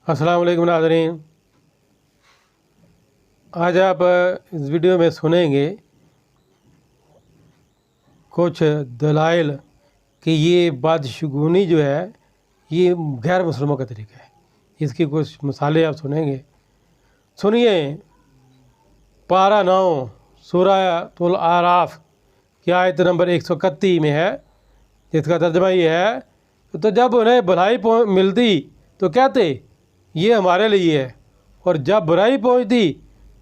अस्सलाम वालेकुम नाज़रीन। आज आप इस वीडियो में सुनेंगे कुछ दलाइल कि ये बदशगुनी जो है ये गैर मुसलमानों का तरीका है। इसकी कुछ मिसालें आप सुनेंगे। सुनिए, पारा 9 सूरह अल आराफ की आयत नंबर 131 में है, जिसका तर्जमा ये है तो जब उन्हें भलाई मिलती तो कहते ये हमारे लिए है, और जब बुराई पहुंचती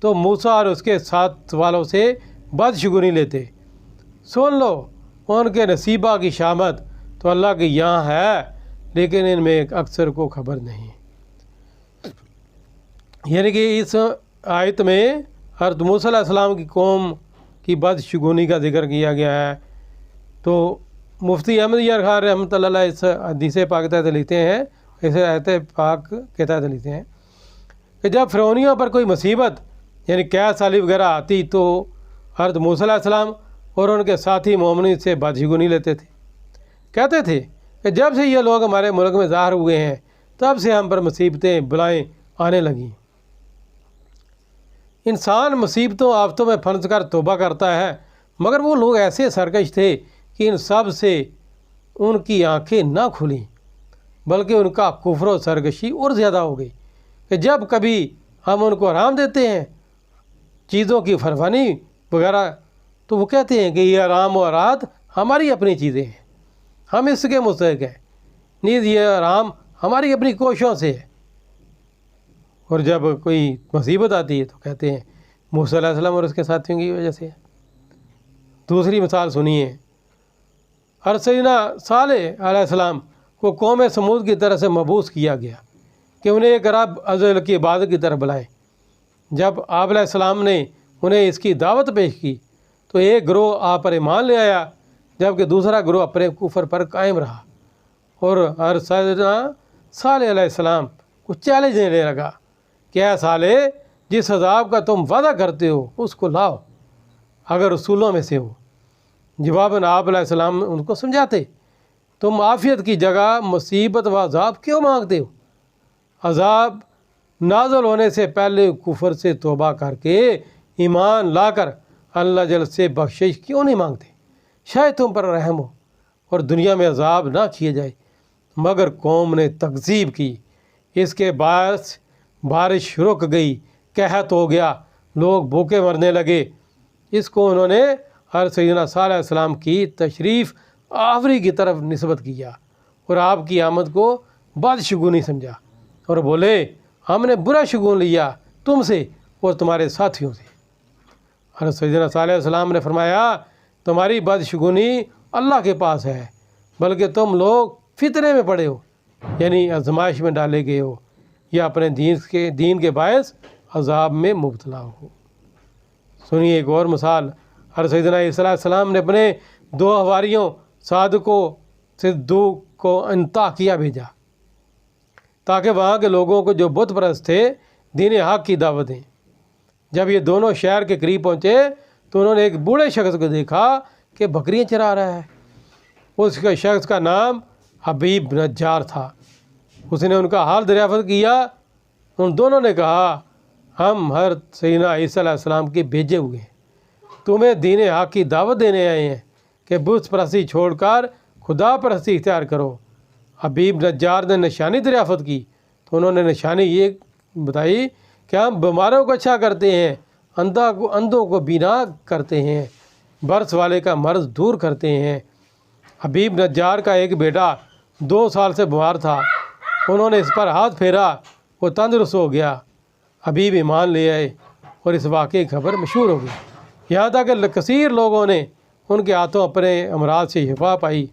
तो मूसा और उसके साथ वालों से बदशगुनी लेते। सुन लो, उनके नसीबा की शामत तो अल्लाह के यहाँ है, लेकिन इनमें अक्सर को खबर नहीं। यानी कि इस आयत में हज़रत मूसा अलैहिस्सलाम की कौम की बदशगुनी का जिक्र किया गया है। तो मुफ्ती अहमद यार खान रहमतुल्लाह अलैह इस हदीस पाक तहत लिखते हैं, इसे आयत पाक के तहत लिखते हैं कि जब फ़िरौनियों पर कोई मुसीबत यानी कैद साली वगैरह आती तो हज़रत मूसा अलैहिस्सलाम और उनके साथी मोमिन से बदशगुनी लेते थे। कहते थे कि जब से ये लोग हमारे मुल्क में ज़ाहिर हुए हैं तब से हम पर मुसीबतें बलाएँ आने लगीं। इंसान मुसीबतों आफतों में फंस कर तौबा करता है, मगर वो लोग ऐसे सरकश थे कि इन सब से उनकी आंखें ना खुलीं, बल्कि उनका कुफ्र और सरकशी और ज़्यादा हो गई कि जब कभी हम उनको आराम देते हैं चीज़ों की फरमानी वगैरह तो वो कहते हैं कि ये आराम और राहत हमारी अपनी चीज़ें हैं, हम इसके मुस्तहिक हैं, नीज़ ये आराम हमारी अपनी कोशिशों से है। और जब कोई मुसीबत आती है तो कहते हैं मूसा अलैहिस्सलाम और उसके साथियों की वजह से। दूसरी मिसाल सुनिए, सैयदना सालेह अलैहिस्सलाम को कौम समूद की तरह से मबूस किया गया कि उन्हें एक रब अज़ल की इबादत की तरफ बुलाएं। जब आप अलैहिस्सलाम ने उन्हें इसकी दावत पेश की तो एक ग्रोह आप पर ईमान ले आया, जबकि दूसरा ग्रोह अपने कुफर पर कायम रहा। और सैयदना सालेह अलैहिस्सलाम को चैलेंज देने लगा कि ऐ सालेह, जिस अज़ाब का तुम वादा करते हो उसको लाओ अगर रसूलों में से हो। जवाबन आप अलैहिस्सलाम उनको समझाते, तुम आफियत की जगह मुसीबत व अज़ाब क्यों मांगते हो? अज़ाब नाज़िल होने से पहले कुफर से तौबा करके ईमान लाकर अल्लाह जल से बख्शिश क्यों नहीं मांगते? शायद तुम पर रहम हो और दुनिया में अज़ाब ना किए जाए। मगर कौम ने तकज़ीब की, इसके बायस बारिश रुक गई, कहत हो गया, लोग भूखे मरने लगे। इसको उन्होंने हर सैयदना सालेह अलैहिस्सलाम की तशरीफ़ आवरी की तरफ निस्बत किया और आपकी आमद को बदशगुनी समझा और बोले, हमने बुरा शगुन लिया तुमसे और तुम्हारे साथियों से। हर सैयदना सालेह अलैहिस्सलाम ने फरमाया, तुम्हारी बदशगुनी अल्लाह के पास है, बल्कि तुम लोग फितने में पड़े हो, यानी आजमाइश में डाले गए हो, या अपने दीन के बायस अज़ाब में मुब्तला हो। सुनिए एक और मिसाल, हर सैयदना ईसा अलैहिस्सलाम ने अपने 2 हवारियों सादको सिद्दूक को अंताकिया भेजा ताकि वहाँ के लोगों को जो बुत परस्त थे दीन हक़ की दावत दें। जब ये दोनों शहर के करीब पहुँचे तो उन्होंने एक बूढ़े शख्स को देखा कि बकरियाँ चरा रहा है। उस शख्स का नाम हबीब नज्जार था। उसने उनका हाल दरियाफ़त किया। उन दोनों ने कहा, हम हर सैयदना ईसा अलैहिस्सलाम के भेजे हुए हैं, तुम्हें दीन हक़ की दावत देने आए हैं कि बुत परस्ती छोड़कर खुदा परस्ती इख्तियार करो। हबीब नज्जार ने निशानी दरियाफ़त की तो उन्होंने निशानी ये बताई कि हम बीमारों को अच्छा करते हैं, अंधों को बीना करते हैं, बरस वाले का मर्ज़ दूर करते हैं। हबीब नज्जार का एक बेटा 2 साल से बीमार था, उन्होंने इस पर हाथ फेरा, वो तंदुरुस्त हो गया। हबीब ईमान ले आए और इस वाक़े की खबर मशहूर हो गई। यहाँ तक कि कसीर लोगों ने उनके हाथों अपने अमराज से शिफा पाई।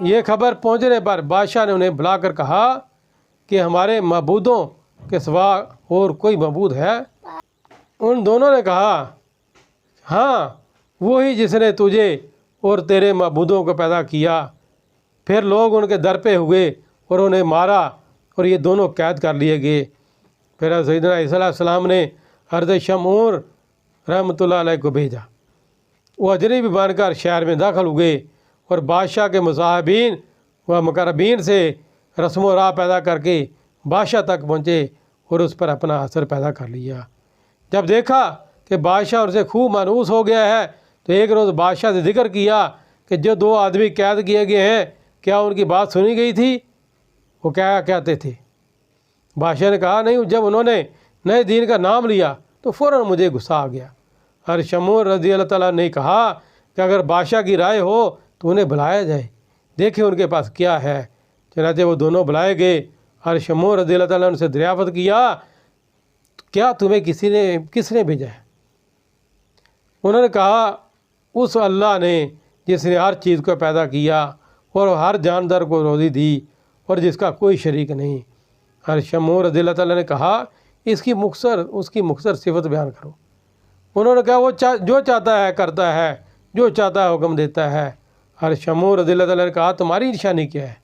ये खबर पहुँचने पर बादशाह ने उन्हें बुलाकर कहा कि हमारे मबूदों के सिवा और कोई मबूद है? उन दोनों ने कहा, हाँ, वही जिसने तुझे और तेरे मबूदों को पैदा किया। फिर लोग उनके दर पे हुए और उन्हें मारा और ये दोनों कैद कर लिए गए। फिर सैयदना ईसा अलैहिस्सलाम ने हज़रत शमूर रहमतुल्लाह अलैह को भेजा। वो अजनबी बनकर शहर में दाखिल हुए और बादशाह के मुसाहिबीन व मुकर्रबीन से रस्म व राह पैदा करके बादशाह तक पहुँचे और उस पर अपना असर पैदा कर लिया। जब देखा कि बादशाह उनसे खूब मायूस हो गया है तो एक रोज़ बादशाह से जिक्र किया कि जो 2 आदमी कैद किए गए हैं, क्या उनकी बात सुनी गई थी? वो क्या कहते थे? बादशाह ने कहा, नहीं, जब उन्होंने नए दीन का नाम लिया तो फ़ौरन मुझे गुस्सा आ गया। और शमूर रज़ी अल्लाह ताला ने कहा कि अगर बादशाह की राय हो तो उन्हें बुलाया जाए, देखें उनके पास क्या है। चनाचे वो दोनों बुलाए गए और शमूर रज़ी अल्लाह ताला ने उनसे दरियाफ़त किया, क्या तुम्हें किसने भेजा है? उन्होंने कहा, उस अल्लाह ने जिसने हर चीज़ को पैदा किया और हर जानदार को रोज़ी दी और जिसका कोई शरीक नहीं। और शमूर रज़ी अल्लाह ताला ने कहा, उसकी मुख्तसर सिफत बयान करो। उन्होंने कहा, वो जो चाहता है करता है, जो चाहता है हुक्म देता है। और शमूर रज़ी अल्लाह ताला ने कहा, तुम्हारी निशानी क्या है?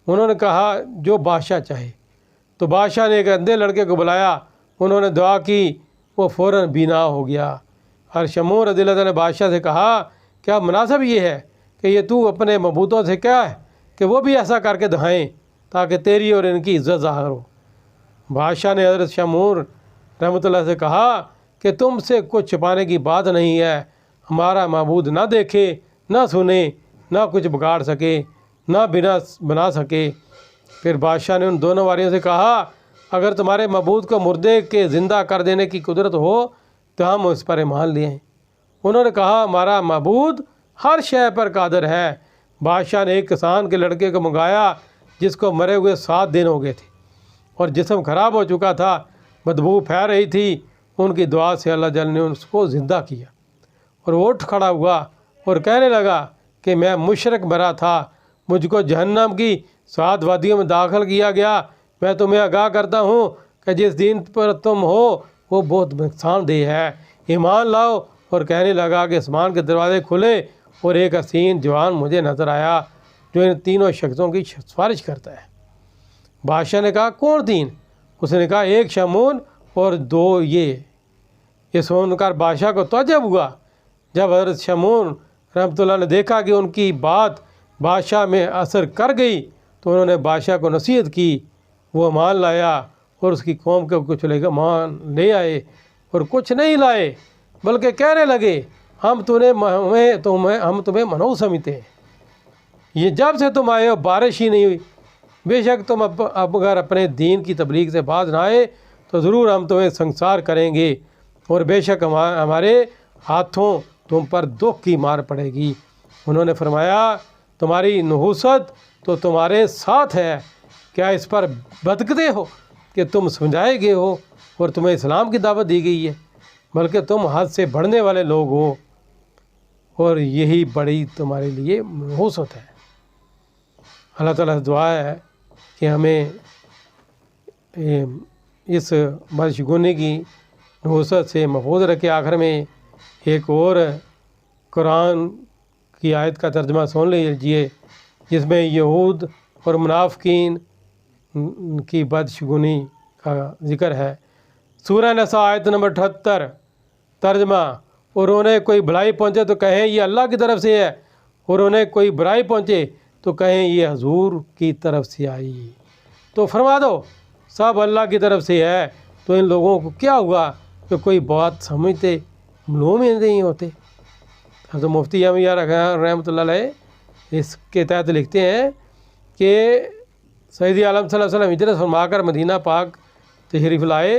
उन्होंने कहा, जो बादशाह चाहे। तो बादशाह ने एक अंधे लड़के को बुलाया, उन्होंने दुआ की, वो फ़ौरन बीना हो गया। और शमूर रज़ी अल्लाह ताला ने बादशाह से कहा, क्या मुनासिब ये है कि ये तू अपने मबूतों से क्या है कि वो भी ऐसा करके दिखाएँ ताकि तेरी और इनकी इज़्ज़त ज़ाहिर हो। बादशाह ने हज़रत शमूर रहमतुल्लाह से कहा कि तुमसे कुछ छिपाने की बात नहीं है, हमारा माबूद ना देखे, ना सुने, ना कुछ बिगाड़ सके, ना बिना बना सके। फिर बादशाह ने उन दोनों वारियों से कहा, अगर तुम्हारे माबूद को मुर्दे के ज़िंदा कर देने की कुदरत हो तो हम उस पर ईमान ले आएं। उन्होंने कहा, हमारा माबूद हर शय पर कादिर है। बादशाह ने एक किसान के लड़के को मंगाया जिसको मरे हुए 7 दिन हो गए थे और जिस्म ख़राब हो चुका था, बदबू फैल रही थी। उनकी दुआ से अल्लाह जल ने उसको ज़िंदा किया और वो उठ खड़ा हुआ और कहने लगा कि मैं मुशरक मरा था, मुझको जहन्नम की 7 वादियों में दाखिल किया गया। मैं तुम्हें आगाह करता हूँ कि जिस दीन पर तुम हो वो बहुत नुकसानदेह है, ईमान लाओ। और कहने लगा कि आसमान के दरवाजे खुले और एक हसीन जवान मुझे नज़र आया जो इन तीनों शख्सों की सिफारिश करता है। बादशाह ने कहा, कौन 3? उसने कहा, एक शमून और 2 ये सुनकर बादशाह को तअज्जुब हुआ। जब हज़रत शमून रहमतुल्लाह ने देखा कि उनकी बात बादशाह में असर कर गई तो उन्होंने बादशाह को नसीहत की। वो मान लाया और उसकी कौम के कुछ लेकर मान ले आए और कुछ नहीं लाए, बल्कि कहने लगे, हम तुम्हें मनहूस समझते हैं। ये जब से तुम आए हो बारिश ही नहीं हुई। बेशक तुम अब अगर अपने दीन की तबलीग से बाज ना आए तो ज़रूर हम तुम्हें संसार करेंगे और बेशक हमारे हाथों तुम पर दुख की मार पड़ेगी। उन्होंने फरमाया, तुम्हारी नहूसत तो तुम्हारे साथ है, क्या इस पर बदकते हो कि तुम समझाए गए हो और तुम्हें इस्लाम की दावत दी गई है, बल्कि तुम हद से बढ़ने वाले लोग हो और यही बड़ी तुम्हारे लिए नहूसत है। अल्लाह ताला से दुआ है कि हमें इस बदशगुनी की नहूसत से महफूज रखे। आखिर में एक और कुरान की आयत का तर्जुमा सुन लीजिए जिसमें यहूद और मुनाफिकीन की बदशगुनी का ज़िक्र है। सूरह नसा आयत नंबर 78। तर्जुमा, और उन्हें कोई भलाई पहुँचे तो कहें ये अल्लाह की तरफ से है, और उन्हें कोई बुराई पहुँचे तो कहें ये हजूर की तरफ से आई। तो फरमा दो सब अल्लाह की तरफ से है। तो इन लोगों को क्या हुआ कि कोई बात समझते मालूम ही नहीं होते। तो मुफ्ती अमिया रहमतुल्लाह अलैह इसके तहत लिखते हैं कि सैयद आलम सल्लल्लाहु अलैहि वसल्लम हिजरत फरमाकर मदीना पाक तशरीफ़ लाए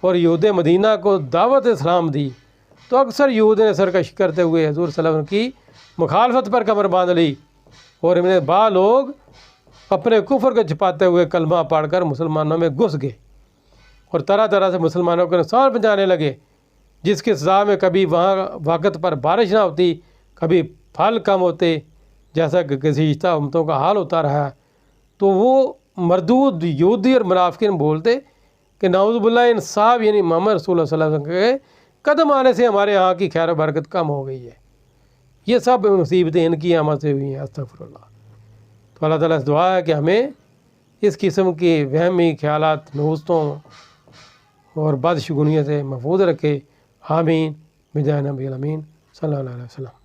और यहूद मदीना को दावत इस्लाम दी तो अक्सर यहूद ने सरकश करते हुए हजूर सल्लल्लाहु अलैहि वसल्लम की मुखालफत पर कमर बांध ली और इन्हें बा लोग अपने कुफर को छिपाते हुए कलमा पढ़कर मुसलमानों में घुस गए और तरह तरह से मुसलमानों को नुकसान पहुँचाने लगे, जिसकी सज़ा में कभी वहाँ वक़्त पर बारिश ना होती, कभी फल कम होते, जैसा कि गुज़िश्ता उम्मतों का हाल होता रहा है। तो वो मरदूद यहूदी और मुनाफिकीन बोलते कि नाउज़ुबिल्लाह इन साहब यानी मोहम्मद रसूलुल्लाह सल्लल्लाहु अलैहि वसल्लम के कदम आने से हमारे यहाँ की खैर बरकत कम हो गई है। ये सब मुसीबतें इनकी आमद से हुई हैं। अस्तग़फिरुल्लाह। तो अल्लाह ताला से दुआ है कि हमें इस किस्म के वहमी ख्यालात, नहूसतों और बदशगुनियों से महफूज रखे। आमीन बिजाह नबी अमीन सल्लल्लाहु अलैहि वसल्लम।